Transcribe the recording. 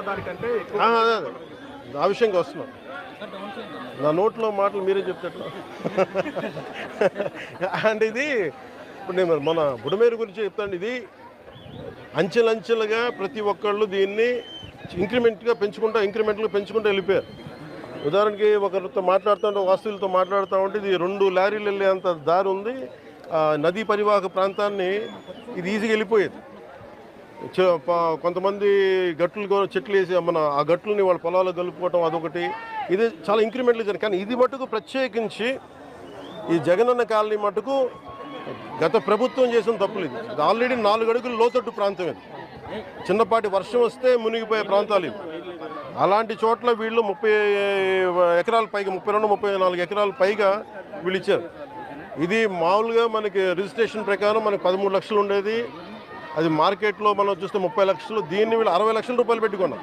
దానికంటే అదే ఆ విషయంగా వస్తున్నాం. నా నోట్లో మాటలు మీరే చెప్తేట్లా అంటే ఇది ఇప్పుడు నేను మన బుడమేరు గురించి చెప్తాను. ఇది అంచెలంచెలుగా ప్రతి ఒక్కళ్ళు దీన్ని ఇంక్రిమెంట్గా పెంచుకుంటూ వెళ్ళిపోయారు. ఉదాహరణకి ఒకరితో మాట్లాడుతూ వాస్తువులతో మాట్లాడుతూ ఉంటే ఇది 2 లారీలు వెళ్ళేంత దారి ఉంది. నదీ పరివాహక ప్రాంతాన్ని ఇది ఈజీగా వెళ్ళిపోయేది. కొంతమంది గట్లు చెట్లు వేసి ఆ గట్లని వాళ్ళ పొలాల్లో కలుపుకోవటం అదొకటి. ఇది చాలా ఇంక్రిమెంట్లు జరిగింది. కానీ ఇది మటుకు ప్రత్యేకించి ఈ జగనన్న కాలనీ మటుకు గత ప్రభుత్వం చేసిన తప్పులు. ఇది ఆల్రెడీ 4 అడుగులు లోతట్టు ప్రాంతం. ఇది చిన్నపాటి వర్షం వస్తే మునిగిపోయే ప్రాంతాలు ఇవి. అలాంటి చోట్ల వీళ్ళు 30 ఎకరాల పైగా 32-34 ఎకరాల పైగా వీళ్ళు ఇచ్చారు. ఇది మామూలుగా మనకి రిజిస్ట్రేషన్ ప్రకారం మనకి 13 లక్షలు ఉండేది. అది మార్కెట్లో మనం చూస్తే 30 లక్షలు. దీన్ని వీళ్ళు 60 లక్షల రూపాయలు పెట్టుకున్నారు.